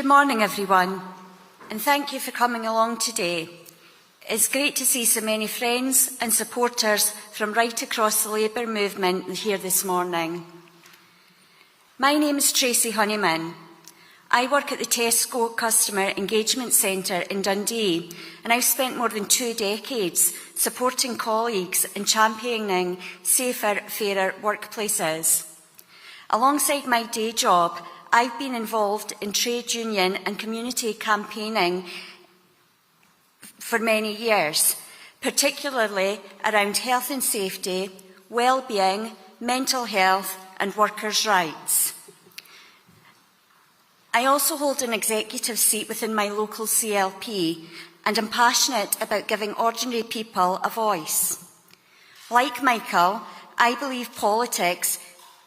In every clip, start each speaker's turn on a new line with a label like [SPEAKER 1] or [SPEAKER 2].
[SPEAKER 1] Good morning, everyone, and thank you for coming along today. It's great to see so many friends and supporters from right across the Labour movement here this morning. My name is Tracy Honeyman. I work at the Tesco Customer Engagement Centre in Dundee, and I've spent more than 2 decades supporting colleagues in championing safer, fairer workplaces. Alongside my day job, I've been involved in trade union and community campaigning for many years, particularly around health and safety, well-being, mental health and workers' rights. I also hold an executive seat within my local CLP, and am passionate about giving ordinary people a voice. Like Michael, I believe politics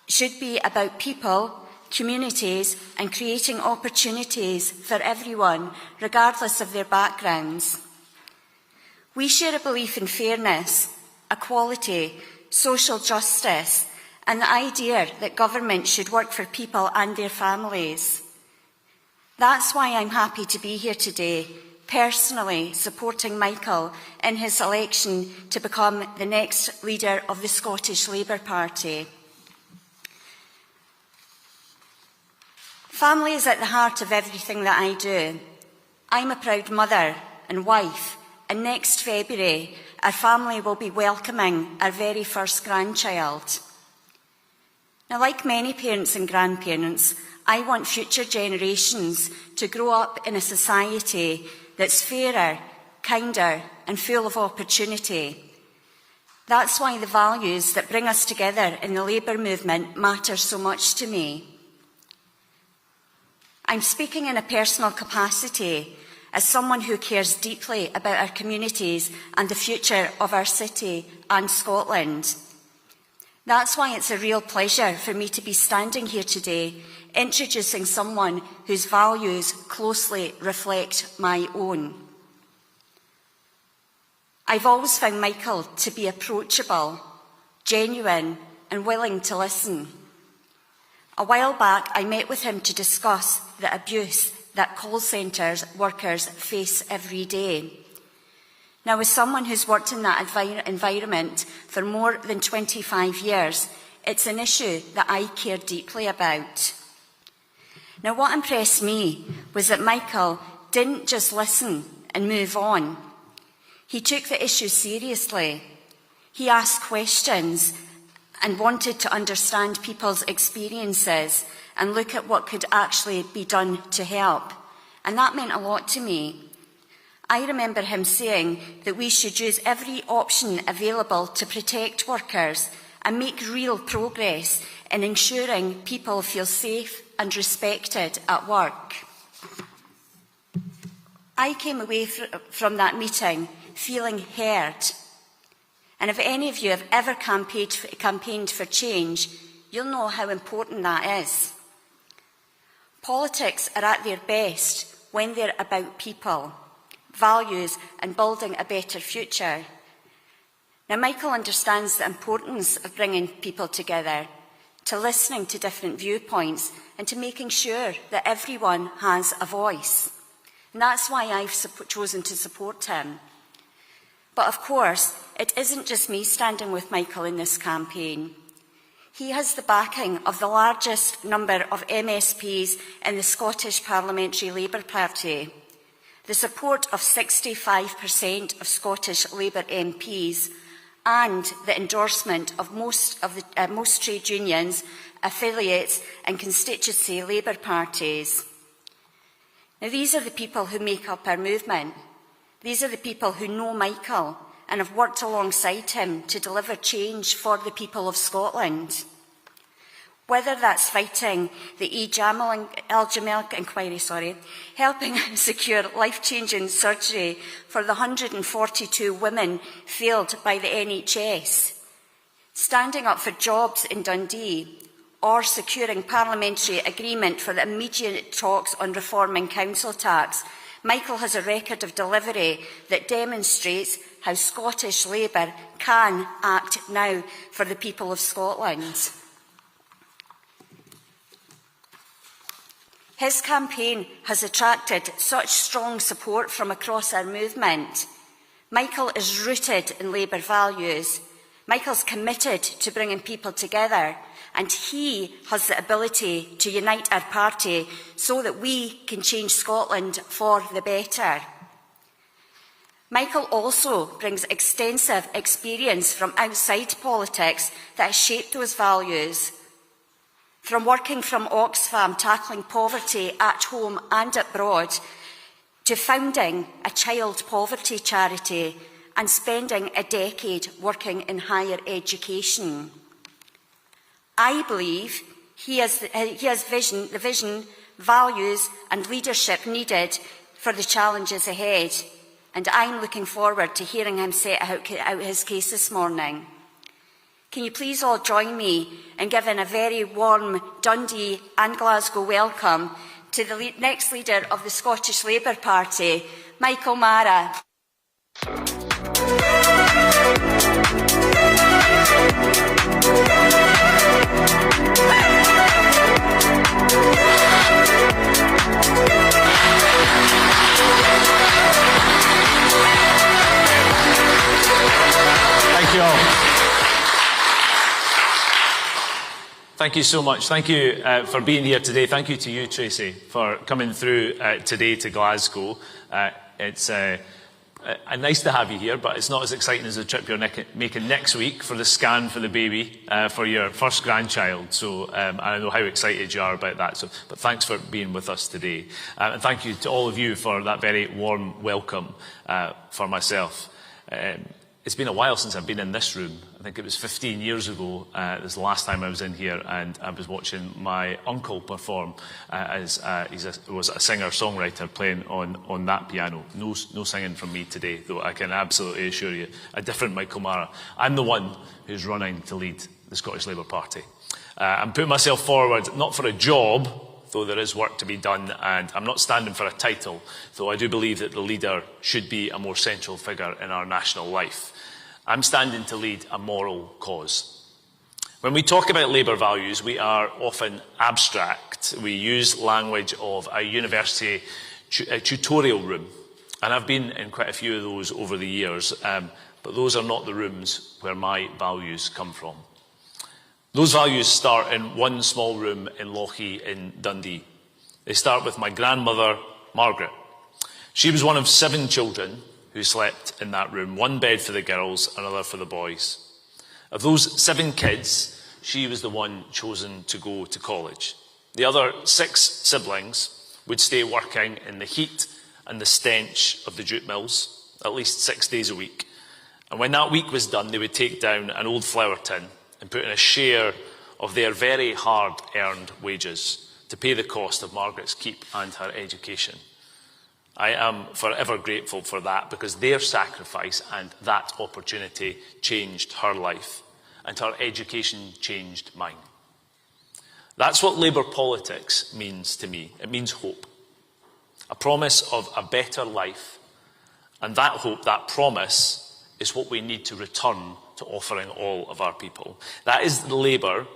[SPEAKER 1] should be about people, communities and creating opportunities for everyone, regardless of their backgrounds. We share a belief in fairness, equality, social justice, and the idea that government should work for people and their families. That's why I'm happy to be here today, personally supporting Michael in his election to become the next leader of the Scottish Labour Party. Family is at the heart of everything that I do. I'm a proud mother and wife, and next February, our family will be welcoming our very first grandchild. Now, like many parents and grandparents, I want future generations to grow up in a society that's fairer, kinder, and full of opportunity. That's why the values that bring us together in the Labour movement matter so much to me. I'm speaking in a personal capacity as someone who cares deeply about our communities and the future of our city and Scotland. That's why it's a real pleasure for me to be standing here today, introducing someone whose values closely reflect my own. I've always found Michael to be approachable, genuine, and willing to listen. A while back, I met with him to discuss the abuse that call centre workers face every day. Now, as someone who's worked in that environment for more than 25 years, it's an issue that I care deeply about. Now, what impressed me was that Michael didn't just listen and move on. He took the issue seriously. He asked questions and wanted to understand people's experiences and look at what could actually be done to help. And that meant a lot to me. I remember him saying that we should use every option available to protect workers and make real progress in ensuring people feel safe and respected at work. I came away from that meeting feeling heard. And if any of you have ever campaigned for change, you'll know how important that is. Politics are at their best when they're about people, values and building a better future. Now, Michael understands the importance of bringing people together, to listening to different viewpoints and to making sure that everyone has a voice. And that's why I've chosen to support him. But of course, it isn't just me standing with Michael in this campaign. He has the backing of the largest number of MSPs in the Scottish Parliamentary Labour Party, the support of 65% of Scottish Labour MPs, and the endorsement of most trade unions, affiliates and constituency Labour parties. Now, these are the people who make up our movement. These are the people who know Michael and have worked alongside him to deliver change for the people of Scotland. Whether that's fighting the Al Jamal inquiry, helping secure life-changing surgery for the 142 women failed by the NHS, standing up for jobs in Dundee, or securing parliamentary agreement for the immediate talks on reforming council tax, Michael has a record of delivery that demonstrates how Scottish Labour can act now for the people of Scotland. His campaign has attracted such strong support from across our movement. Michael is rooted in Labour values. Michael's committed to bringing people together, and he has the ability to unite our party so that we can change Scotland for the better. Michael also brings extensive experience from outside politics that has shaped those values. From working from Oxfam, tackling poverty at home and abroad, to founding a child poverty charity and spending a decade working in higher education. I believe he has the vision, values and leadership needed for the challenges ahead, and I'm looking forward to hearing him set out his case this morning. Can you please all join me in giving a very warm Dundee and Glasgow welcome to the next leader of the Scottish Labour Party, Michael Marra.
[SPEAKER 2] Thank you all. Thank you so much. Thank you for being here today. Thank you to you, Tracy, for coming through today to Glasgow. It's nice to have you here, but it's not as exciting as the trip you're making next week for the scan for the baby, for your first grandchild. So I know how excited you are about that. But thanks for being with us today. And thank you to all of you for that very warm welcome for myself. It's been a while since I've been in this room. I think it was 15 years ago, this was the last time I was in here, and I was watching my uncle perform as he was a singer-songwriter playing on that piano. No singing from me today, though I can absolutely assure you, a different Michael Marra. I'm the one who's running to lead the Scottish Labour Party. I'm putting myself forward not for a job, though there is work to be done, and I'm not standing for a title, though I do believe that the leader should be a more central figure in our national life. I'm standing to lead a moral cause. When we talk about Labour values, we are often abstract. We use language of a university tutorial room, and I've been in quite a few of those over the years, but those are not the rooms where my values come from. Those values start in one small room in Lochie in Dundee. They start with my grandmother, Margaret. She was one of 7 children who slept in that room, one bed for the girls, another for the boys. Of those 7 kids, she was the one chosen to go to college. The other 6 siblings would stay working in the heat and the stench of the jute mills, at least 6 days a week. And when that week was done, they would take down an old flour tin and put in a share of their very hard-earned wages to pay the cost of Margaret's keep and her education. I am forever grateful for that, because their sacrifice and that opportunity changed her life, and her education changed mine. That's what Labour politics means to me. It means hope. A promise of a better life, and that hope, that promise, is what we need to return to offering all of our people. That is the Labour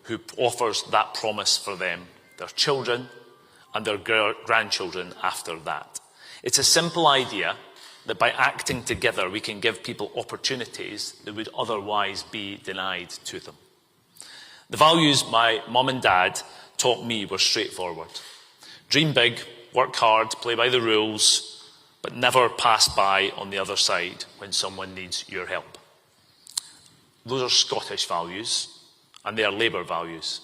[SPEAKER 2] who offers that promise for them, their children and their grandchildren after that. It's a simple idea that by acting together we can give people opportunities that would otherwise be denied to them. The values my mum and dad taught me were straightforward. Dream big, work hard, play by the rules, but never pass by on the other side when someone needs your help. Those are Scottish values, and they are Labour values.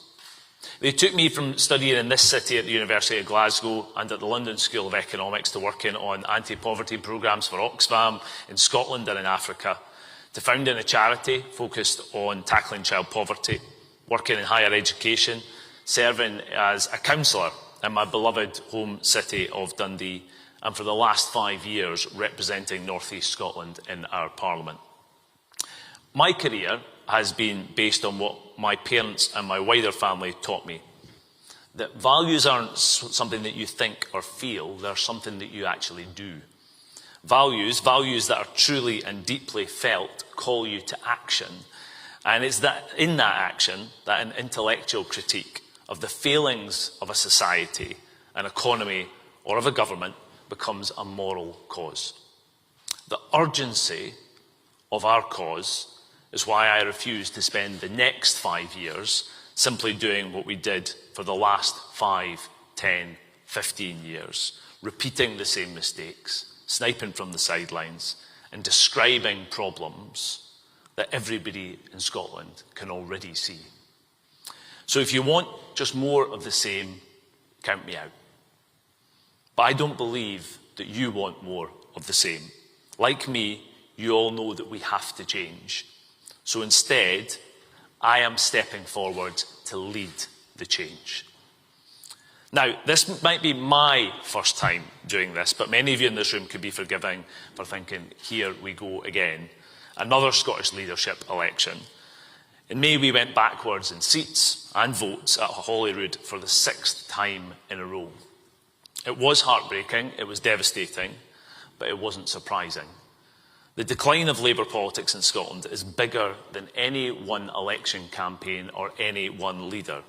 [SPEAKER 2] They took me from studying in this city at the University of Glasgow and at the London School of Economics to working on anti-poverty programmes for Oxfam in Scotland and in Africa, to founding a charity focused on tackling child poverty, working in higher education, serving as a councillor in my beloved home city of Dundee, and for the last 5 years representing North East Scotland in our Parliament. My career has been based on what my parents and my wider family taught me. That values aren't something that you think or feel, they're something that you actually do. Values that are truly and deeply felt, call you to action. And it's that in that action that an intellectual critique of the failings of a society an economy, or of a government becomes a moral cause. The urgency of our cause is why I refuse to spend the next 5 years simply doing what we did for the last 5, 10, 15 years, repeating the same mistakes, sniping from the sidelines, and describing problems that everybody in Scotland can already see. So if you want just more of the same, count me out. But I don't believe that you want more of the same. Like me, you all know that we have to change. So instead, I am stepping forward to lead the change. Now, this might be my first time doing this, but many of you in this room could be forgiving for thinking, here we go again. Another Scottish leadership election. In May, we went backwards in seats and votes at Holyrood for the 6th time in a row. It was heartbreaking, it was devastating, but it wasn't surprising. The decline of Labour politics in Scotland is bigger than any one election campaign or any one leader.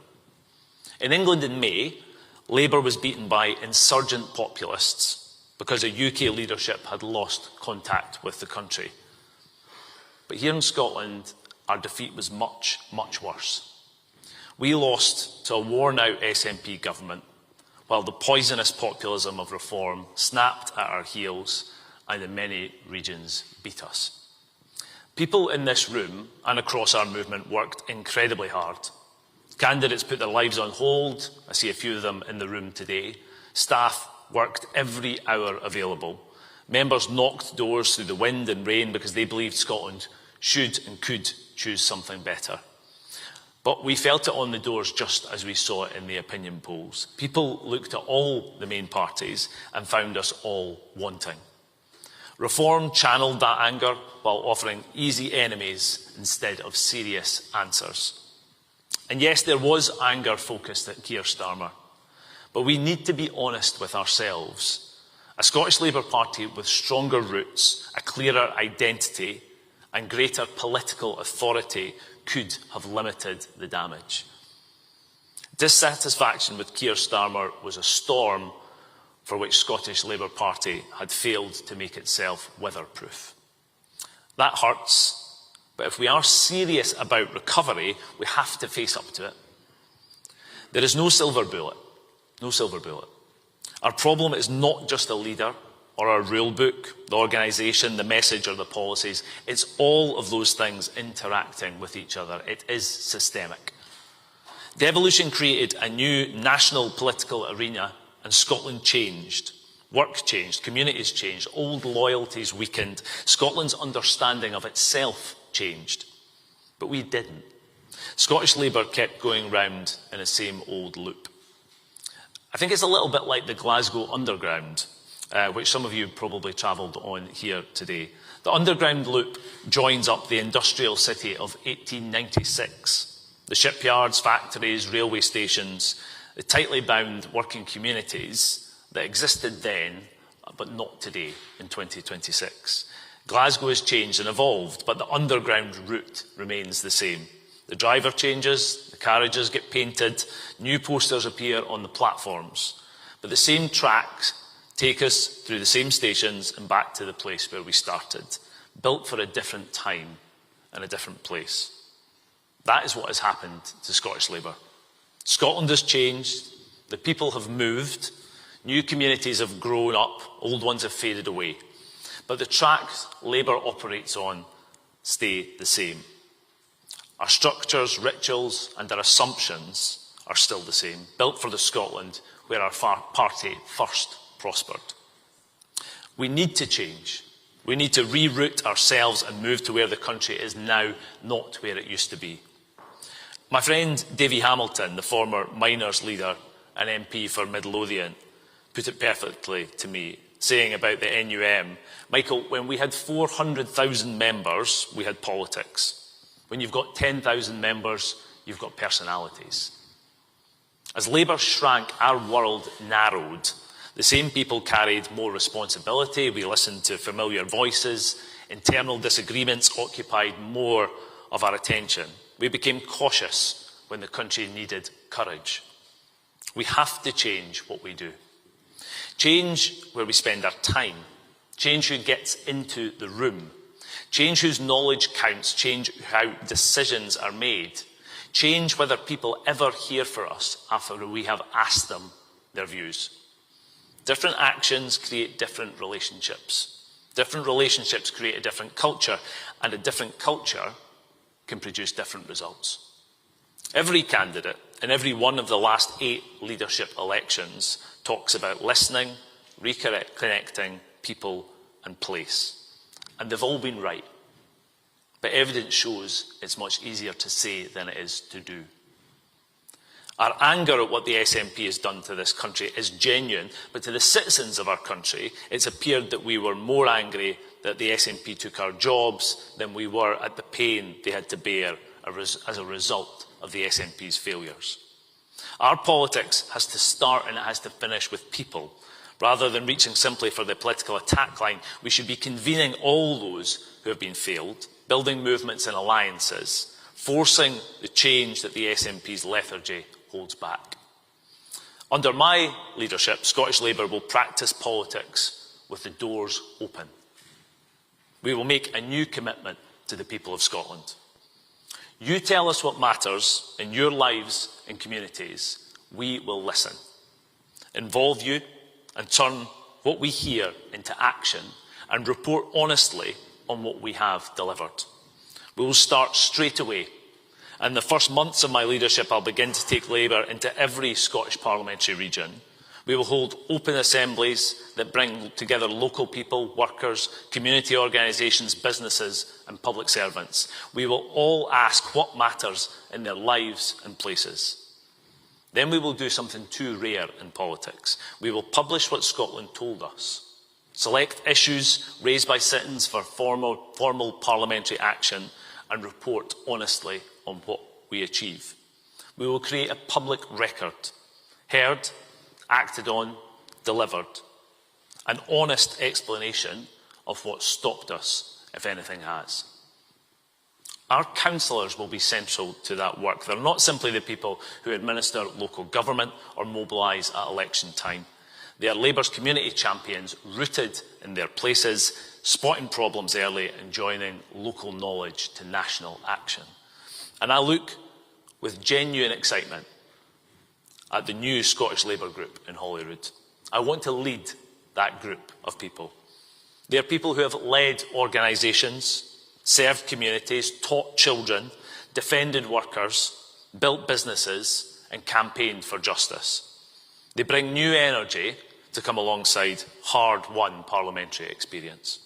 [SPEAKER 2] In England in May, Labour was beaten by insurgent populists because a UK leadership had lost contact with the country. But here in Scotland, our defeat was much, much worse. We lost to a worn-out SNP government, while the poisonous populism of reform snapped at our heels and in many regions beat us. People in this room and across our movement worked incredibly hard. Candidates put their lives on hold. I see a few of them in the room today. Staff worked every hour available. Members knocked doors through the wind and rain because they believed Scotland should and could choose something better. But we felt it on the doors just as we saw it in the opinion polls. People looked at all the main parties and found us all wanting. Reform channeled that anger while offering easy enemies instead of serious answers. And yes, there was anger focused at Keir Starmer, but we need to be honest with ourselves. A Scottish Labour Party with stronger roots, a clearer identity and greater political authority could have limited the damage. Dissatisfaction with Keir Starmer was a storm for which Scottish Labour Party had failed to make itself weatherproof. That hurts. But if we are serious about recovery, we have to face up to it. There is no silver bullet. No silver bullet. Our problem is not just a leader or our rule book, the organisation, the message or the policies. It's all of those things interacting with each other. It is systemic. Devolution created a new national political arena and Scotland changed. Work changed, communities changed, old loyalties weakened, Scotland's understanding of itself changed. But we didn't. Scottish Labour kept going round in the same old loop. I think it's a little bit like the Glasgow Underground, which some of you probably travelled on here today. The Underground loop joins up the industrial city of 1896. The shipyards, factories, railway stations, the tightly bound working communities that existed then, but not today in 2026. Glasgow has changed and evolved, but the underground route remains the same. The driver changes, the carriages get painted, new posters appear on the platforms, but the same tracks take us through the same stations and back to the place where we started, built for a different time and a different place. That is what has happened to Scottish Labour. Scotland has changed, the people have moved, new communities have grown up, old ones have faded away. But the tracks Labour operates on stay the same. Our structures, rituals and our assumptions are still the same, built for the Scotland where our party first prospered. We need to change. We need to reroute ourselves and move to where the country is now, not where it used to be. My friend Davy Hamilton, the former miners leader and MP for Midlothian, put it perfectly to me, saying about the NUM, Michael, when we had 400,000 members, we had politics. When you've got 10,000 members, you've got personalities. As Labour shrank, our world narrowed. The same people carried more responsibility. We listened to familiar voices. Internal disagreements occupied more of our attention. We became cautious when the country needed courage. We have to change what we do. Change where we spend our time. Change who gets into the room. Change whose knowledge counts. Change how decisions are made. Change whether people ever hear from us after we have asked them their views. Different actions create different relationships. Different relationships create a different culture, and a different culture can produce different results. Every candidate in every one of the last 8 leadership elections talks about listening, reconnecting people and place. And they've all been right. But evidence shows it's much easier to say than it is to do. Our anger at what the SNP has done to this country is genuine, but to the citizens of our country, it's appeared that we were more angry that the SNP took our jobs than we were at the pain they had to bear as a result of the SNP's failures. Our politics has to start and it has to finish with people. Rather than reaching simply for the political attack line, we should be convening all those who have been failed, building movements and alliances, forcing the change that the SNP's lethargy holds back. Under my leadership, Scottish Labour will practice politics with the doors open. We will make a new commitment to the people of Scotland. You tell us what matters in your lives and communities. We will listen, involve you, and turn what we hear into action and report honestly on what we have delivered. We will start straight away. In the first months of my leadership, I'll begin to take Labour into every Scottish parliamentary region. We will hold open assemblies that bring together local people, workers, community organisations, businesses and public servants. We will all ask what matters in their lives and places. Then we will do something too rare in politics. We will publish what Scotland told us. Select issues raised by citizens for formal parliamentary action and report honestly on what we achieve. We will create a public record, heard, acted on, delivered, an honest explanation of what stopped us, if anything has. Our councillors will be central to that work. They're not simply the people who administer local government or mobilise at election time. They are Labour's community champions, rooted in their places, spotting problems early and joining local knowledge to national action. And I look with genuine excitement at the new Scottish Labour group in Holyrood. I want to lead that group of people. They are people who have led organisations, served communities, taught children, defended workers, built businesses and campaigned for justice. They bring new energy to come alongside hard-won parliamentary experience.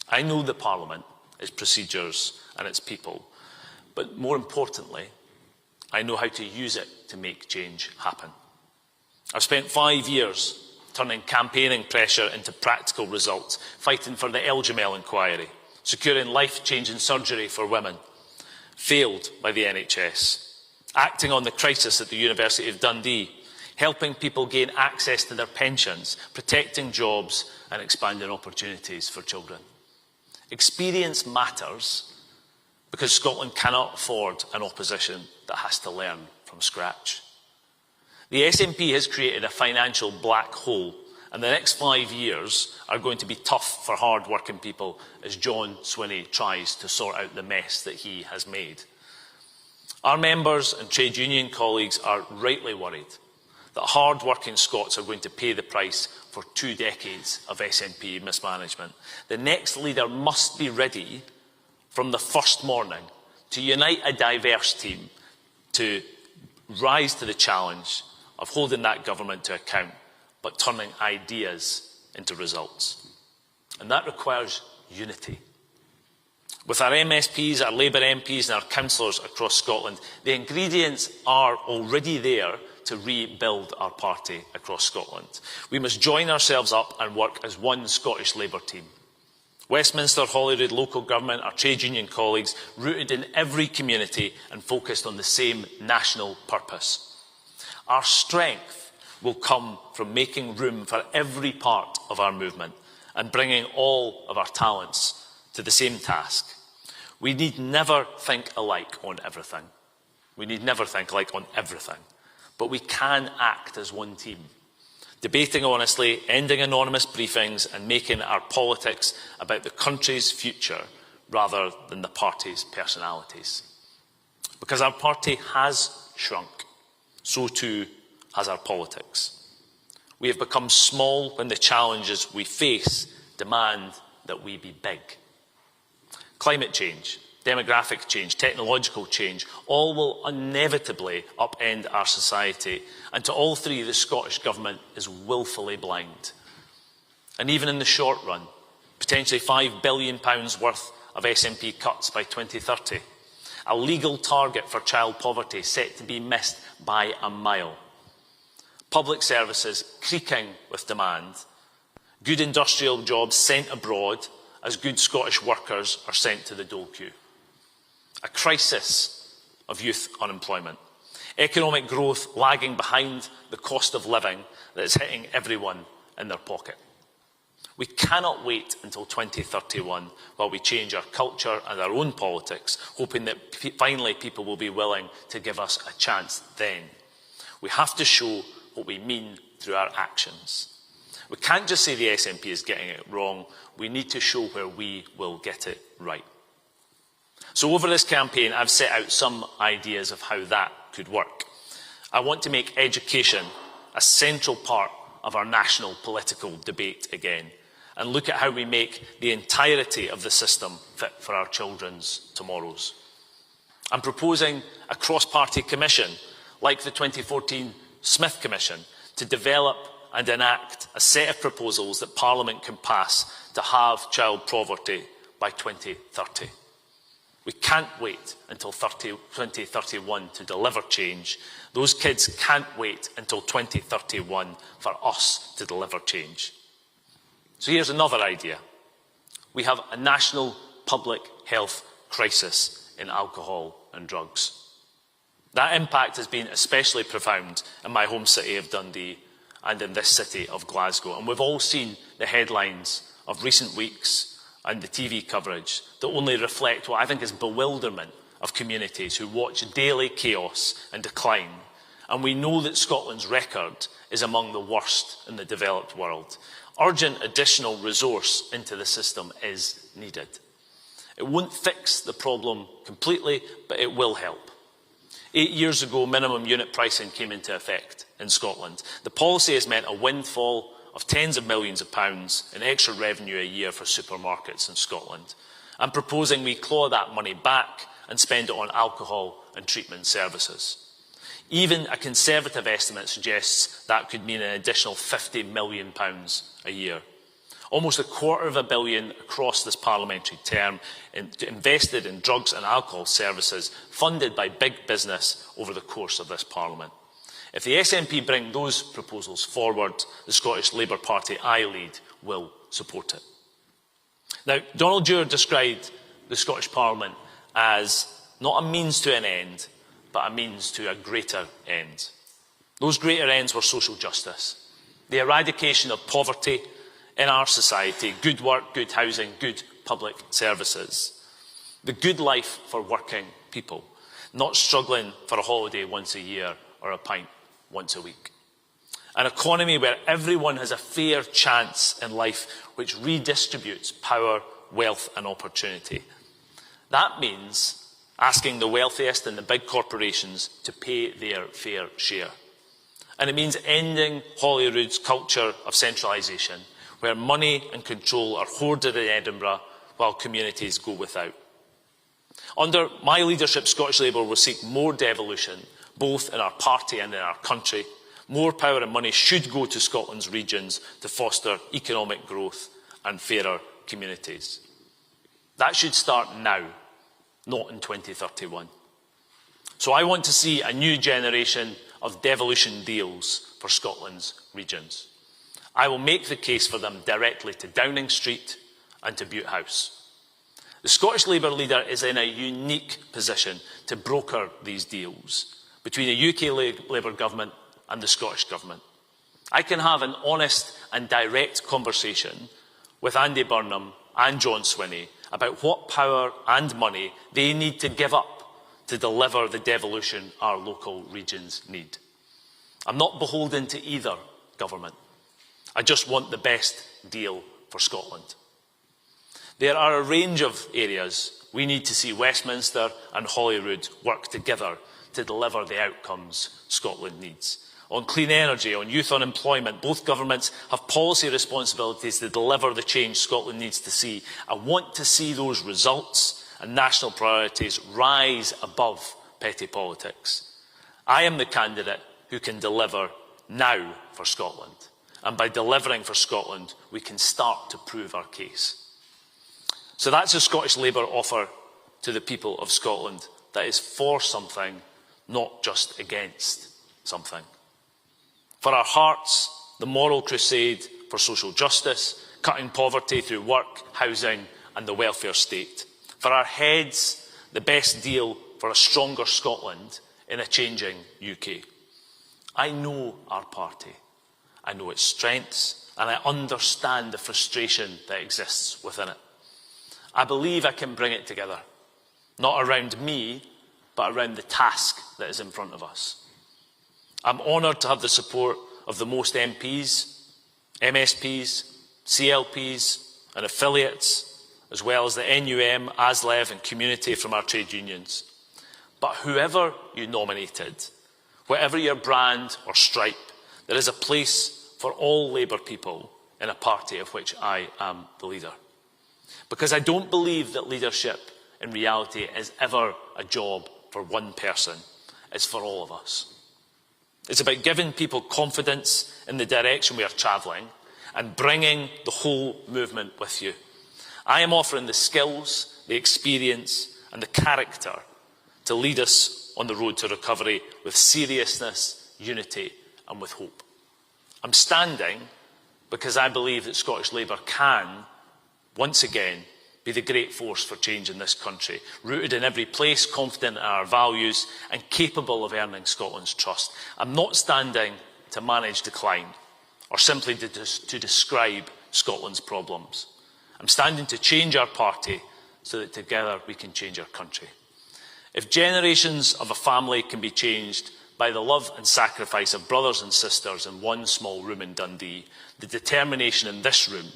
[SPEAKER 2] I know the Parliament, its procedures and its people, but more importantly, I know how to use it to make change happen. I've spent 5 years turning campaigning pressure into practical results, fighting for the LGML inquiry, securing life-changing surgery for women, failed by the NHS, acting on the crisis at the University of Dundee, helping people gain access to their pensions, protecting jobs and expanding opportunities for children. Experience matters because Scotland cannot afford an opposition that has to learn from scratch. The SNP has created a financial black hole, and the next 5 years are going to be tough for hard-working people as John Swinney tries to sort out the mess that he has made. Our members and trade union colleagues are rightly worried that hard-working Scots are going to pay the price for 2 decades of SNP mismanagement. The next leader must be ready from the first morning to unite a diverse team to rise to the challenge of holding that government to account, but turning ideas into results. And that requires unity. With our MSPs, our Labour MPs and our councillors across Scotland, the ingredients are already there to rebuild our party across Scotland. We must join ourselves up and work as one Scottish Labour team. Westminster, Holyrood, local government, our trade union colleagues, rooted in every community and focused on the same national purpose. Our strength will come from making room for every part of our movement and bringing all of our talents to the same task. We need never think alike on everything. We need never think alike on everything. but we can act as one team, debating honestly, ending anonymous briefings and making our politics about the country's future rather than the party's personalities. Because our party has shrunk, so too has our politics. We have become small when the challenges we face demand that we be big. Climate change, demographic change, technological change, all will inevitably upend our society, and to all three the Scottish Government is woefully blind. And even in the short run, potentially £5 billion worth of SNP cuts by 2030, a legal target for child poverty set to be missed by a mile, public services creaking with demand, good industrial jobs sent abroad as good Scottish workers are sent to the dole queue, a crisis of youth unemployment, economic growth lagging behind the cost of living that is hitting everyone in their pocket. We cannot wait until 2031 while we change our culture and our own politics, hoping that finally people will be willing to give us a chance then. We have to show what we mean through our actions. We can't just say the SNP is getting it wrong. We need to show where we will get it right. So over this campaign, I've set out some ideas of how that could work. I want to make education a central part of our national political debate again, and look at how we make the entirety of the system fit for our children's tomorrows. I'm proposing a cross-party commission, like the 2014 Smith Commission, to develop and enact a set of proposals that Parliament can pass to halve child poverty by 2030. We can't wait until 2031 to deliver change. Those kids can't wait until 2031 for us to deliver change. So here's another idea. We have a national public health crisis in alcohol and drugs. That impact has been especially profound in my home city of Dundee and in this city of Glasgow. And we've all seen the headlines of recent weeks and the TV coverage that only reflect what I think is bewilderment of communities who watch daily chaos and decline. And we know that Scotland's record is among the worst in the developed world. Urgent additional resource into the system is needed. It won't fix the problem completely, but it will help. 8 years ago, minimum unit pricing came into effect in Scotland. The policy has meant a windfall of tens of millions of pounds in extra revenue a year for supermarkets in Scotland. I'm proposing we claw that money back and spend it on alcohol and treatment services. Even a Conservative estimate suggests that could mean an additional £50 million a year. Almost £250 million across this parliamentary term invested in drugs and alcohol services funded by big business over the course of this Parliament. If the SNP bring those proposals forward, the Scottish Labour Party I lead will support it. Now, Donald Dewar described the Scottish Parliament as not a means to an end, but a means to a greater end. Those greater ends were social justice, the eradication of poverty in our society, good work, good housing, good public services, the good life for working people, not struggling for a holiday once a year or a pint once a week. An economy where everyone has a fair chance in life, which redistributes power, wealth and opportunity. That means asking the wealthiest and the big corporations to pay their fair share. And it means ending Holyrood's culture of centralisation, where money and control are hoarded in Edinburgh while communities go without. Under my leadership, Scottish Labour will seek more devolution, both in our party and in our country. More power and money should go to Scotland's regions to foster economic growth and fairer communities. That should start now, not in 2031. So I want to see a new generation of devolution deals for Scotland's regions. I will make the case for them directly to Downing Street and to Bute House. The Scottish Labour leader is in a unique position to broker these deals between a UK Labour government and the Scottish Government. I can have an honest and direct conversation with Andy Burnham and John Swinney about what power and money they need to give up to deliver the devolution our local regions need. I'm not beholden to either government. I just want the best deal for Scotland. There are a range of areas we need to see Westminster and Holyrood work together to deliver the outcomes Scotland needs. On clean energy, on youth unemployment, both governments have policy responsibilities to deliver the change Scotland needs to see. I want to see those results and national priorities rise above petty politics. I am the candidate who can deliver now for Scotland. And by delivering for Scotland, we can start to prove our case. So that's a Scottish Labour offer to the people of Scotland that is for something, not just against something. For our hearts, the moral crusade for social justice, cutting poverty through work, housing and the welfare state. For our heads, the best deal for a stronger Scotland in a changing UK. I know our party. I know its strengths, and I understand the frustration that exists within it. I believe I can bring it together, not around me, but around the task that is in front of us. I'm honoured to have the support of the most MPs, MSPs, CLPs and affiliates, as well as the NUM, ASLEF and community from our trade unions. But whoever you nominated, whatever your brand or stripe, there is a place for all Labour people in a party of which I am the leader. Because I don't believe that leadership in reality is ever a job for one person. It's for all of us. It's about giving people confidence in the direction we are travelling and bringing the whole movement with you. I am offering the skills, the experience and the character to lead us on the road to recovery with seriousness, unity and with hope. I'm standing because I believe that Scottish Labour can, once again, be the great force for change in this country, rooted in every place, confident in our values and capable of earning Scotland's trust. I'm not standing to manage decline or simply to describe Scotland's problems. I'm standing to change our party so that together we can change our country. If generations of a family can be changed by the love and sacrifice of brothers and sisters in one small room in Dundee, the determination in this room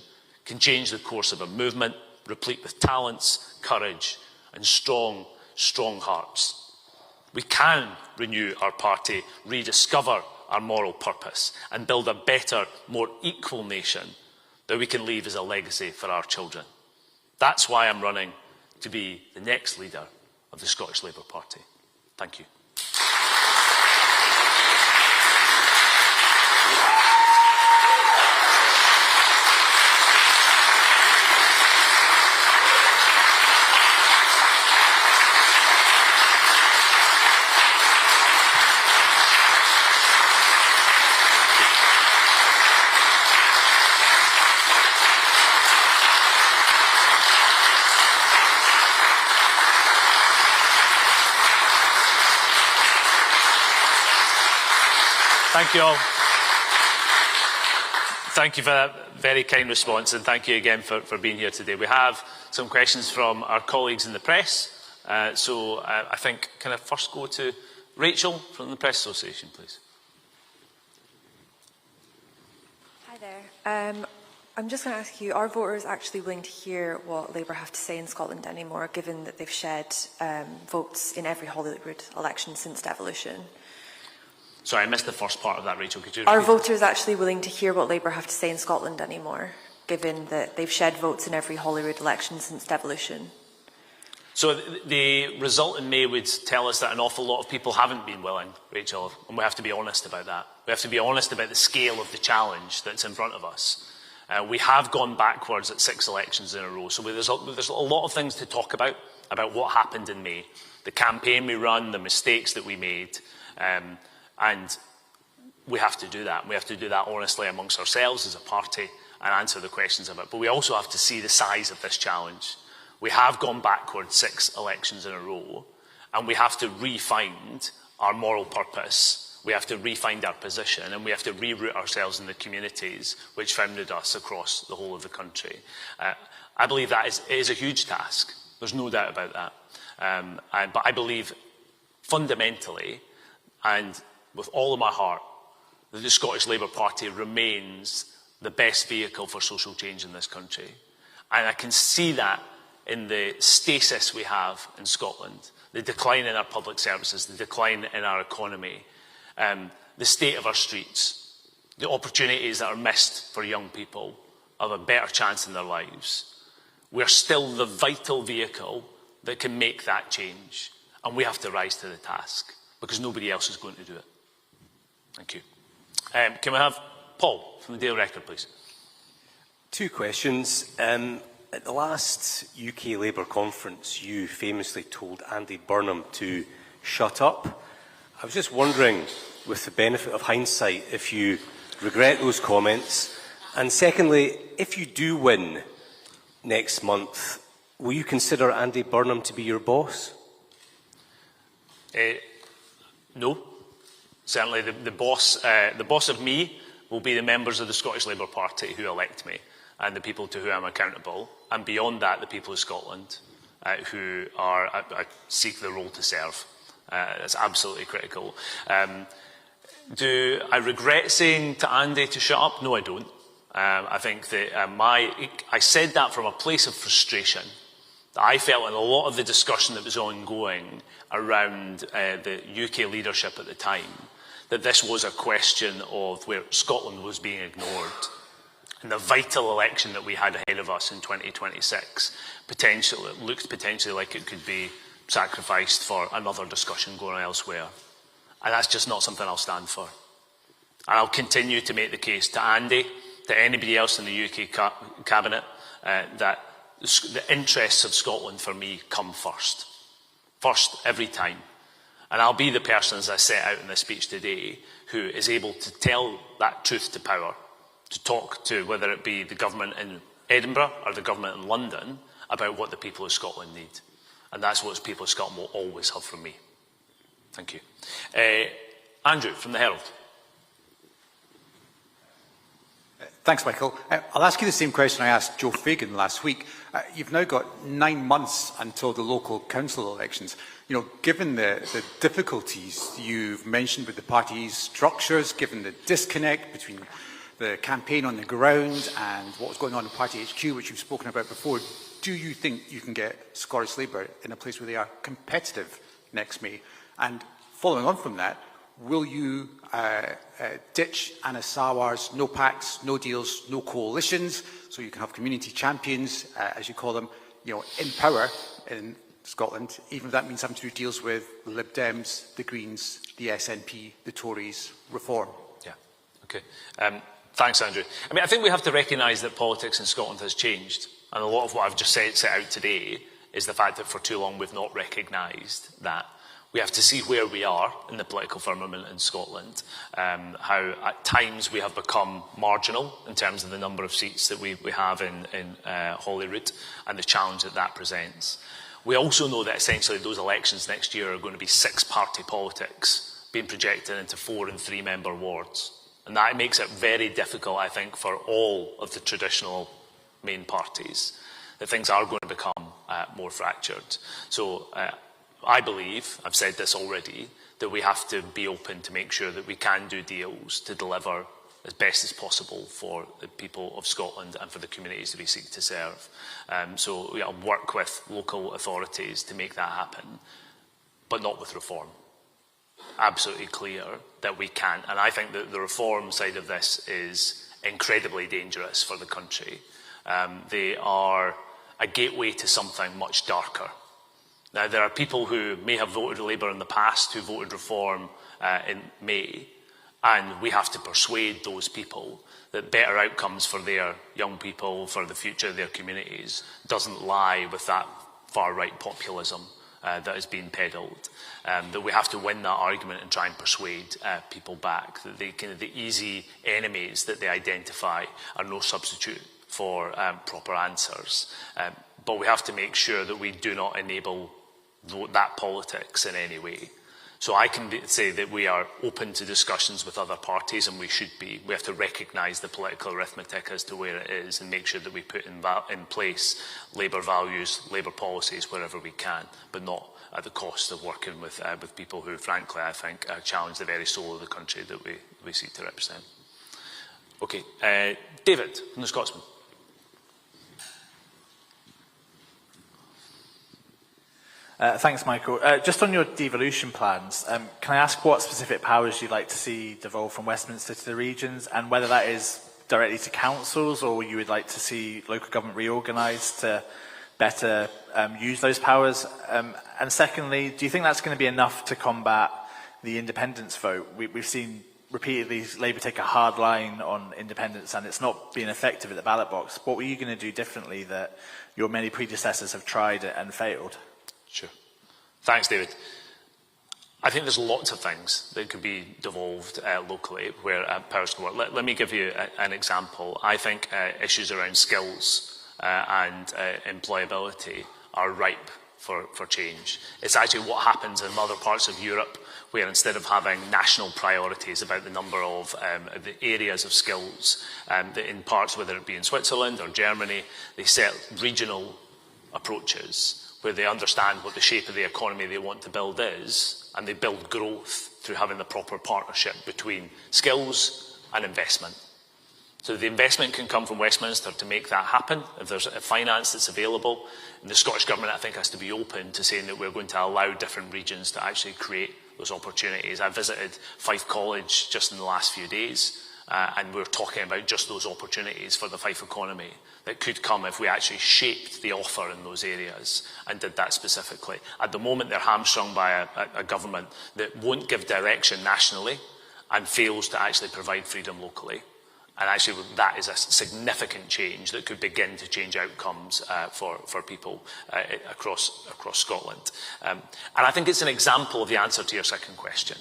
[SPEAKER 2] can change the course of a movement replete with talents, courage and strong, strong hearts. We can renew our party, rediscover our moral purpose and build a better, more equal nation that we can leave as a legacy for our children. That's why I'm running to be the next leader of the Scottish Labour Party. Thank you. Thank you all. Thank you for that very kind response and thank you again for being here today. We have some questions from our colleagues in the press. I think, can I first go to Rachel from the Press Association, please?
[SPEAKER 3] Hi there. I'm just going to ask you, are voters actually willing to hear what Labour have to say in Scotland anymore, given that they've shed votes in every Holyrood election since devolution?
[SPEAKER 2] Sorry, I missed the first part of that, Rachel. Could you repeat?
[SPEAKER 3] Are voters actually willing to hear what Labour have to say in Scotland anymore, given that they've shed votes in every Holyrood election since devolution?
[SPEAKER 2] So the result in May would tell us that an awful lot of people haven't been willing, Rachel, and we have to be honest about that. We have to be honest about the scale of the challenge that's in front of us. We have gone backwards at 6 elections in a row, so there's a lot of things to talk about what happened in May, the campaign we run, the mistakes that we made, and we have to do that. We have to do that honestly amongst ourselves as a party and answer the questions of it. But we also have to see the size of this challenge. We have gone backwards 6 elections in a row, and we have to re-find our moral purpose. We have to re-find our position, and we have to reroute ourselves in the communities which founded us across the whole of the country. I believe that is a huge task. There's no doubt about that. But I believe fundamentally, and with all of my heart, that the Scottish Labour Party remains the best vehicle for social change in this country. And I can see that in the stasis we have in Scotland, the decline in our public services, the decline in our economy, the state of our streets, the opportunities that are missed for young people of a better chance in their lives. We're still the vital vehicle that can make that change. And we have to rise to the task, because nobody else is going to do it. Thank you. Can we have Paul from the Daily Record, please?
[SPEAKER 4] Two questions. At the last UK Labour conference, you famously told Andy Burnham to shut up. I was just wondering, with the benefit of hindsight, if you regret those comments. And secondly, if you do win next month, will you consider Andy Burnham to be your boss?
[SPEAKER 2] No. Certainly the boss of me will be the members of the Scottish Labour Party who elect me, and the people to whom I'm accountable, and beyond that, the people of Scotland who I seek the role to serve. That's absolutely critical. Do I regret saying to Andy to shut up? No, I don't. I think that I said that from a place of frustration. That I felt in a lot of the discussion that was ongoing around the UK leadership at the time, that this was a question of where Scotland was being ignored. And the vital election that we had ahead of us in 2026 looked potentially like it could be sacrificed for another discussion going on elsewhere. And that's just not something I'll stand for. And I'll continue to make the case to Andy, to anybody else in the UK cabinet, that the interests of Scotland for me come first. First, every time. And I'll be the person, as I set out in this speech today, who is able to tell that truth to power, to talk to whether it be the government in Edinburgh or the government in London about what the people of Scotland need. And that's what the people of Scotland will always have from me. Thank you. Andrew, from the Herald.
[SPEAKER 5] Thanks, Michael. I'll ask you the same question I asked Joe Fagan last week. You've now got 9 months until the local council elections. You know, given the difficulties you've mentioned with the party's structures, given the disconnect between the campaign on the ground and what was going on in Party HQ, which you've spoken about before, do you think you can get Scottish Labour in a place where they are competitive next May? And following on from that, will you ditch Anna Sawar's no pacts, no deals, no coalitions, so you can have community champions, as you call them, you know, in power in Scotland, even if that means having to do deals with the Lib Dems, the Greens, the SNP, the Tories, Reform?
[SPEAKER 2] Yeah, okay. Thanks, Andrew. I mean, I think we have to recognise that politics in Scotland has changed. And a lot of what I've just set out today is the fact that for too long we've not recognised that. We have to see where we are in the political firmament in Scotland, how at times we have become marginal in terms of the number of seats that we have in Holyrood and the challenge that that presents. We also know that essentially those elections next year are going to be 6-party politics being projected into 4- and 3-member wards. And that makes it very difficult, I think, for all of the traditional main parties, that things are going to become more fractured. So I believe, I've said this already, that we have to be open to make sure that we can do deals to deliver as best as possible for the people of Scotland and for the communities that we seek to serve. So I'll work with local authorities to make that happen, but not with reform. Absolutely clear that we can't. And I think that the reform side of this is incredibly dangerous for the country. They are a gateway to something much darker. Now, there are people who may have voted Labour in the past who voted Reform in May, and we have to persuade those people that better outcomes for their young people, for the future of their communities, doesn't lie with that far-right populism that is being peddled. That we have to win that argument and try and persuade people back, that the easy enemies that they identify are no substitute for proper answers. But we have to make sure that we do not enable that politics in any way. So I can say that we are open to discussions with other parties, and we should be. We have to recognise the political arithmetic as to where it is and make sure that we put in place Labour values, Labour policies wherever we can, but not at the cost of working with people who, frankly, I think challenge the very soul of the country that we seek to represent. Okay, David from the Scotsman.
[SPEAKER 6] Thanks, Michael. Just on your devolution plans, can I ask what specific powers you'd like to see devolve from Westminster to the regions, and whether that is directly to councils, or you would like to see local government reorganised to better use those powers? And secondly, do you think that's going to be enough to combat the independence vote? We've seen repeatedly Labour take a hard line on independence, and it's not been effective at the ballot box. What were you going to do differently that your many predecessors have tried and failed?
[SPEAKER 2] Sure. Thanks, David. I think there's lots of things that could be devolved locally where powers can work. Let me give you an example. I think issues around skills and employability are ripe for change. It's actually what happens in other parts of Europe, where instead of having national priorities about the number of the areas of skills, that in parts, whether it be in Switzerland or Germany, they set regional approaches where they understand what the shape of the economy they want to build is, and they build growth through having the proper partnership between skills and investment. So the investment can come from Westminster to make that happen. If there's a finance that's available, and the Scottish Government, I think, has to be open to saying that we're going to allow different regions to actually create those opportunities. I visited Fife College just in the last few days, and we're talking about just those opportunities for the Fife economy that could come if we actually shaped the offer in those areas and did that specifically. At the moment, they're hamstrung by a government that won't give direction nationally and fails to actually provide freedom locally. And actually, that is a significant change that could begin to change outcomes for people across Scotland. And I think it's an example of the answer to your second question.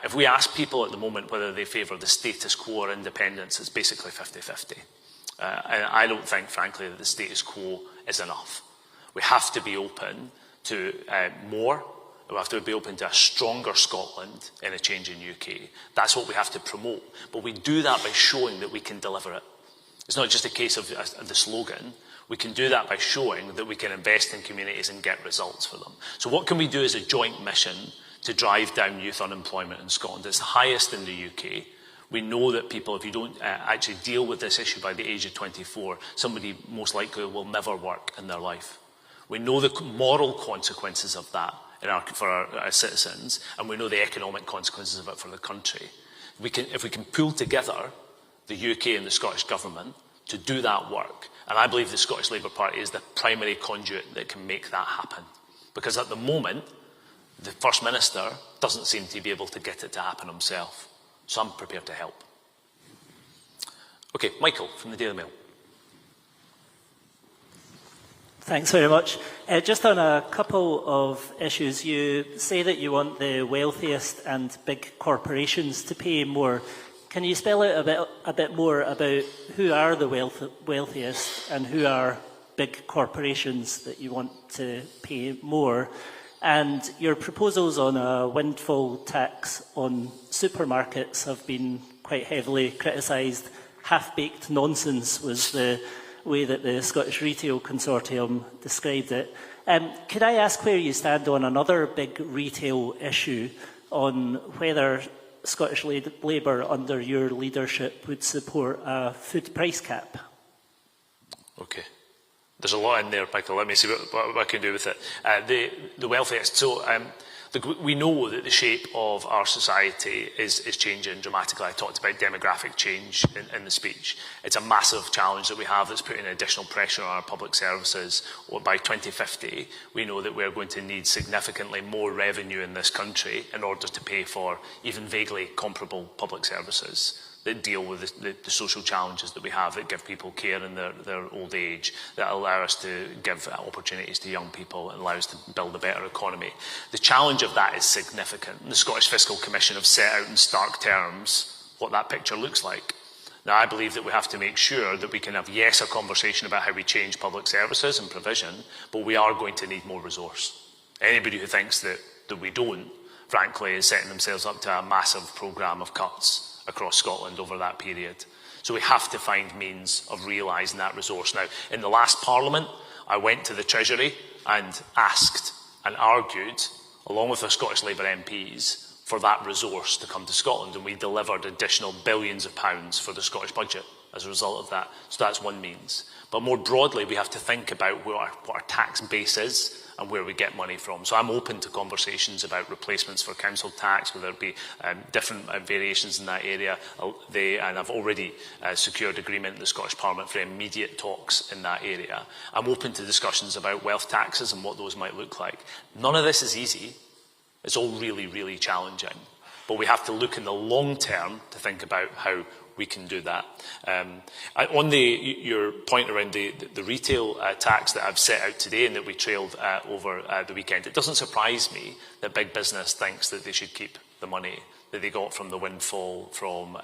[SPEAKER 2] If we ask people at the moment whether they favour the status quo or independence, it's basically 50-50. And I don't think, frankly, that the status quo is enough. We have to be open to more. We have to be open to a stronger Scotland in a changing UK. That's what we have to promote. But we do that by showing that we can deliver it. It's not just a case of the slogan. We can do that by showing that we can invest in communities and get results for them. So what can we do as a joint mission to drive down youth unemployment in Scotland? It's the highest in the UK. We know that people, if you don't actually deal with this issue by the age of 24, somebody most likely will never work in their life. We know the moral consequences of that for our citizens, and we know the economic consequences of it for the country. If we can pull together the UK and the Scottish Government to do that work, and I believe the Scottish Labour Party is the primary conduit that can make that happen. Because at the moment, the First Minister doesn't seem to be able to get it to happen himself. So I'm prepared to help. Okay, Michael from the Daily Mail.
[SPEAKER 7] Thanks very much. Just on a couple of issues, you say that you want the wealthiest and big corporations to pay more. Can you spell out a bit more about who are the wealthiest and who are big corporations that you want to pay more? And your proposals on a windfall tax on supermarkets have been quite heavily criticised. Half-baked nonsense was the way that the Scottish Retail Consortium described it. Could I ask where you stand on another big retail issue, on whether Scottish Labour under your leadership would support a food price cap?
[SPEAKER 2] Okay. There's a lot in there, Michael. Let me see what I can do with it. The wealthiest. So we know that the shape of our society is changing dramatically. I talked about demographic change in the speech. It's a massive challenge that we have that's putting additional pressure on our public services. By 2050, we know that we're going to need significantly more revenue in this country in order to pay for even vaguely comparable public services that deal with the social challenges that we have, that give people care in their old age, that allow us to give opportunities to young people and allow us to build a better economy. The challenge of that is significant. The Scottish Fiscal Commission have set out in stark terms what that picture looks like. Now, I believe that we have to make sure that we can have, yes, a conversation about how we change public services and provision, but we are going to need more resource. Anybody who thinks that we don't, frankly, is setting themselves up to a massive programme of cuts across Scotland over that period. So we have to find means of realising that resource. Now, in the last Parliament, I went to the Treasury and asked and argued, along with our Scottish Labour MPs, for that resource to come to Scotland, and we delivered additional billions of pounds for the Scottish budget as a result of that. So that's one means. But more broadly, we have to think about what our tax base is and where we get money from. So I'm open to conversations about replacements for council tax, whether it be different variations in that area. And I've already secured agreement in the Scottish Parliament for immediate talks in that area. I'm open to discussions about wealth taxes and what those might look like. None of this is easy. It's all really, really challenging. But we have to look in the long term to think about how we can do that. On your point around the retail tax that I've set out today and that we trailed over the weekend, it doesn't surprise me that big business thinks that they should keep the money that they got from the windfall from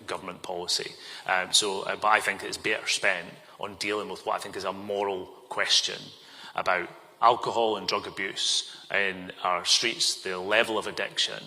[SPEAKER 2] government policy. But I think it's better spent on dealing with what I think is a moral question about alcohol and drug abuse in our streets, the level of addiction.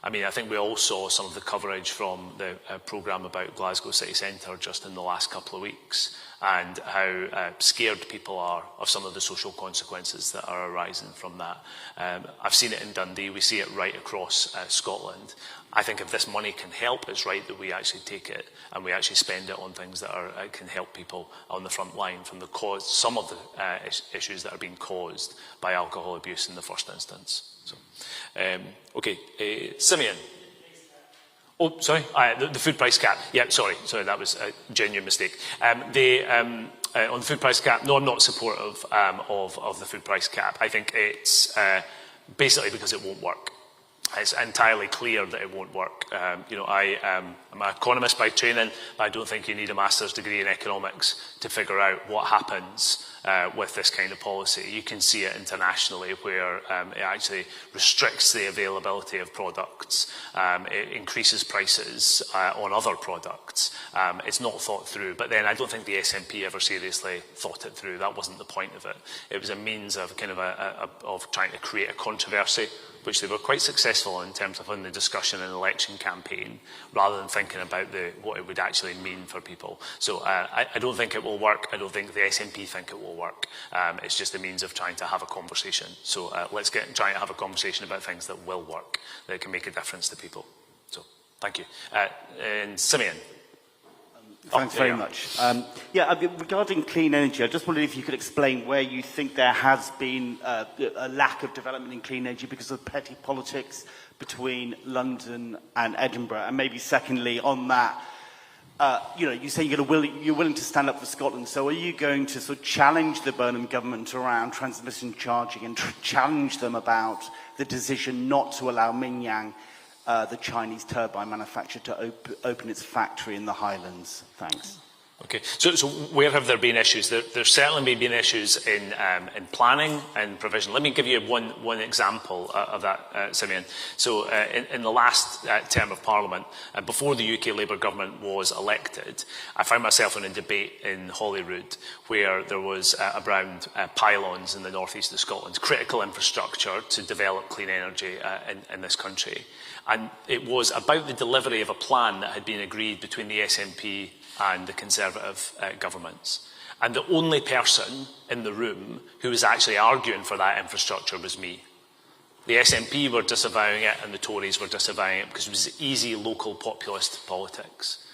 [SPEAKER 2] I mean, I think we all saw some of the coverage from the programme about Glasgow city centre just in the last couple of weeks, and how scared people are of some of the social consequences that are arising from that. I've seen it in Dundee, we see it right across Scotland. I think if this money can help, it's right that we actually take it and we actually spend it on things that can help people on the front line from some of the issues that are being caused by alcohol abuse in the first instance. So, Simeon. Oh, sorry, the food price cap. Yeah, sorry, that was a genuine mistake. On the food price cap, no, I'm not supportive of the food price cap. I think it's basically because it won't work. It's entirely clear that it won't work. I'm an economist by training, but I don't think you need a master's degree in economics to figure out what happens with this kind of policy. You can see it internationally where it actually restricts the availability of products, it increases prices on other products. It's not thought through, but then I don't think the SNP ever seriously thought it through. That wasn't the point of it. It was a means of of trying to create a controversy, which they were quite successful in terms of in the discussion and election campaign, rather than thinking about what it would actually mean for people. So I don't think it will work. I don't think the SNP think it will work. It's just a means of trying to have a conversation. So let's try and have a conversation about things that will work, that can make a difference to people. So thank you. And Simeon.
[SPEAKER 8] Thanks very much. Regarding clean energy, I just wondered if you could explain where you think there has been a lack of development in clean energy because of petty politics between London and Edinburgh. And maybe secondly, on that, you say you're willing to stand up for Scotland. So are you going to sort of challenge the Burnham government around transmission charging and challenge them about the decision not to allow Minyang, the Chinese turbine manufacturer, to open its factory in the Highlands? Thanks.
[SPEAKER 2] Okay, so where have there been issues? There's certainly been issues in planning and provision. Let me give you one example of that, Simeon. So in the last term of Parliament, before the UK Labour government was elected, I found myself in a debate in Holyrood where there was around pylons in the northeast of Scotland, critical infrastructure to develop clean energy in this country. And it was about the delivery of a plan that had been agreed between the SNP and the Conservative governments. And the only person in the room who was actually arguing for that infrastructure was me. The SNP were disavowing it and the Tories were disavowing it because it was easy local populist politics.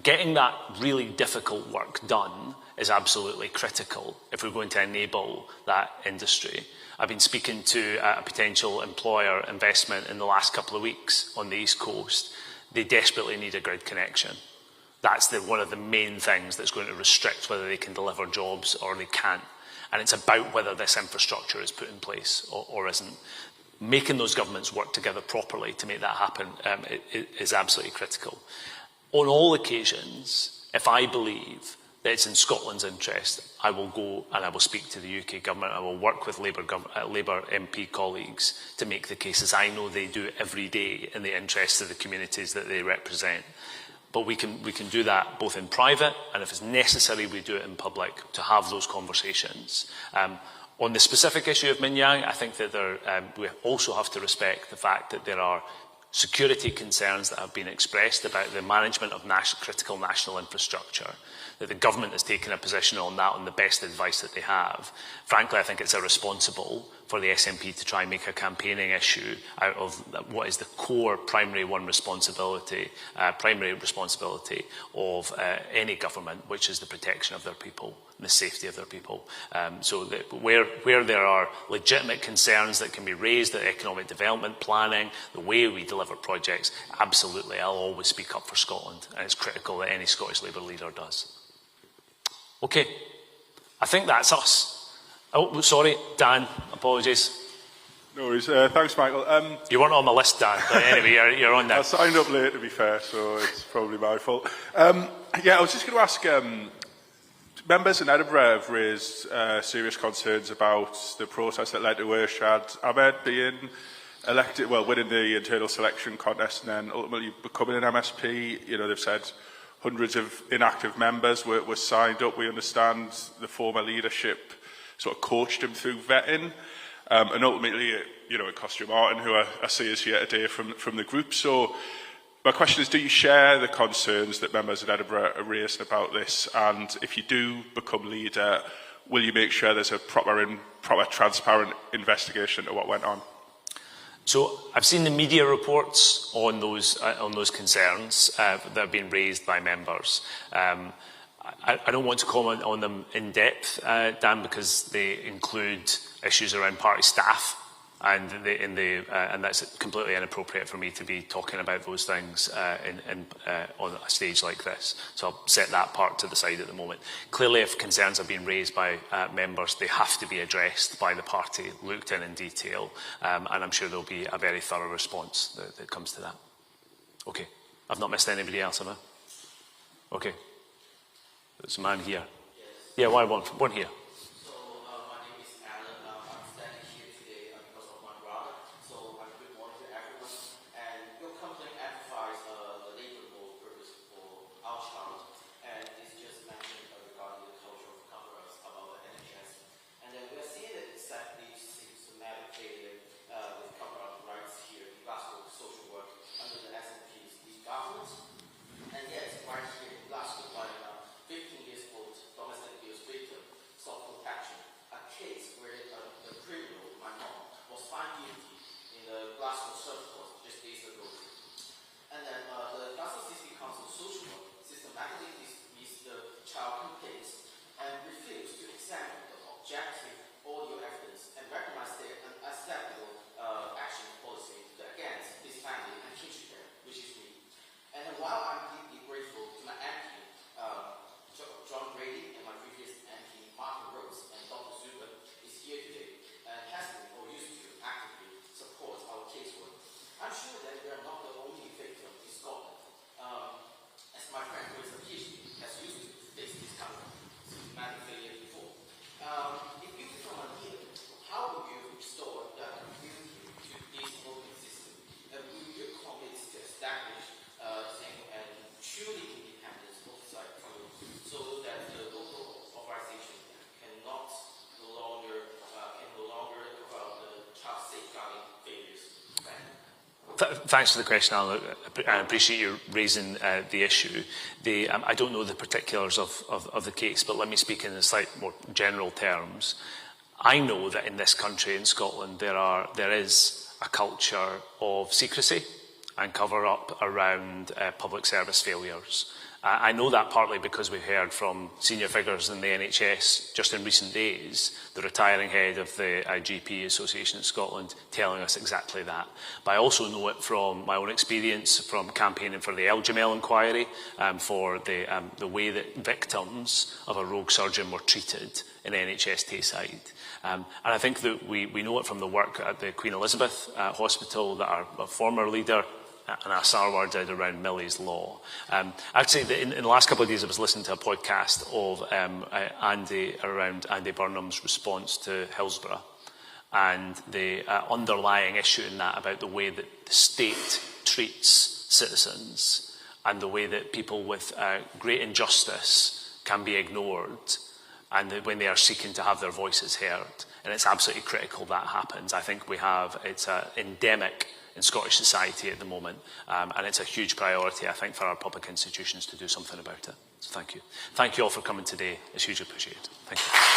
[SPEAKER 2] Getting that really difficult work done is absolutely critical if we're going to enable that industry. I've been speaking to a potential employer investment in the last couple of weeks on the East Coast. They desperately need a grid connection. That's one of the main things that's going to restrict whether they can deliver jobs or they can't. And it's about whether this infrastructure is put in place or isn't. Making those governments work together properly to make that happen is absolutely critical. On all occasions, if I believe that it's in Scotland's interest, I will go and I will speak to the UK government. I will work with Labour MP colleagues to make the cases I know they do every day in the interest of the communities that they represent. But we can do that both in private and if it's necessary we do it in public to have those conversations. On the specific issue of Minyang, I think that we also have to respect the fact that there are security concerns that have been expressed about the management of critical national infrastructure, that the government has taken a position on that on the best advice that they have. Frankly, I think it's irresponsible for the SNP to try and make a campaigning issue out of what is the core primary responsibility of any government, which is the protection of their people and the safety of their people. So that where there are legitimate concerns that can be raised at economic development planning, the way we deliver projects, absolutely, I'll always speak up for Scotland, and it's critical that any Scottish Labour leader does. Okay, I think that's us. Oh, sorry, Dan, apologies.
[SPEAKER 9] No worries. Thanks, Michael.
[SPEAKER 2] You weren't on my list, Dan, but anyway, you're on now.
[SPEAKER 9] I signed up late, to be fair, so it's probably my fault. Yeah, I was just going to ask, members in Edinburgh have raised serious concerns about the process that led to Irshad Ahmed being elected, well, winning the internal selection contest and then ultimately becoming an MSP. You know, they've said hundreds of inactive members were signed up. We understand the former leadership sort of coached him through vetting. And ultimately, it cost you Martin, who I see is here today from the group. So my question is, do you share the concerns that members of Edinburgh are raising about this? And if you do become leader, will you make sure there's a proper transparent investigation into what went on?
[SPEAKER 2] So I've seen the media reports on those concerns that have been raised by members. I don't want to comment on them in depth, Dan, because they include issues around party staff, and that's completely inappropriate for me to be talking about those things on a stage like this. So I'll set that part to the side at the moment. Clearly, if concerns have been raised by members, they have to be addressed by the party, looked in detail, and I'm sure there'll be a very thorough response that comes to that. Okay, I've not missed anybody else, have I? Okay. There's a man here. Yes. Yeah, why one here?
[SPEAKER 10] So, my name is Alan. I'm standing here today because of my brother. So, I'm good morning to everyone. And your company amplifies the labour law purpose for our child. And it's just mentioned regarding the culture of cover-ups about the NHS. And then we're seeing that exactly systematically with cover-up rights here in Glasgow social work under the SNP's government. And yet, right here in Glasgow, 15 years old domestic abuse victim sought protection, a case where the criminal, my mom, was found guilty in the Glasgow Circuit Court just days ago. And then the Glasgow City Council social work systematically dismissed the child complaints and refused to examine the objective audio evidence and recognize their unacceptable action policy against this family and kinship, which is me. And then while I'm deeply grateful to my MP, John Brady, and my previous MP, Martin Rose, and Dr. Zuber is here today and has been or used to actively support our casework. I'm sure that we are not the only victim in Scotland. As my friend who is a PhD has used to face this kind of systematic failure before. If you become a leader, how will you restore the credibility to this open system? And will you commit to establish and truly independent oversight from you, so that the local organization cannot no longer cover the child safeguarding failures?
[SPEAKER 2] Thanks for the question, Alan. I appreciate you raising the issue. I don't know the particulars of the case, but let me speak in slightly more general terms. I know that in this country, in Scotland, there is a culture of secrecy and cover-up around public service failures. I know that partly because we've heard from senior figures in the NHS just in recent days, the retiring head of the GP Association in Scotland telling us exactly that. But I also know it from my own experience from campaigning for the LGML inquiry, for the way that victims of a rogue surgeon were treated in NHS Tayside. And I think that we know it from the work at the Queen Elizabeth Hospital that our former leader, Anna Sarwar, did around Millie's Law. I'd say that in the last couple of days I was listening to a podcast of around Andy Burnham's response to Hillsborough and the underlying issue in that about the way that the state treats citizens and the way that people with great injustice can be ignored and when they are seeking to have their voices heard. and it's absolutely critical that happens. I think it's endemic in Scottish society at the moment, and it's a huge priority, I think, for our public institutions to do something about it. So thank you. Thank you all for coming today. It's hugely appreciated. Thank you.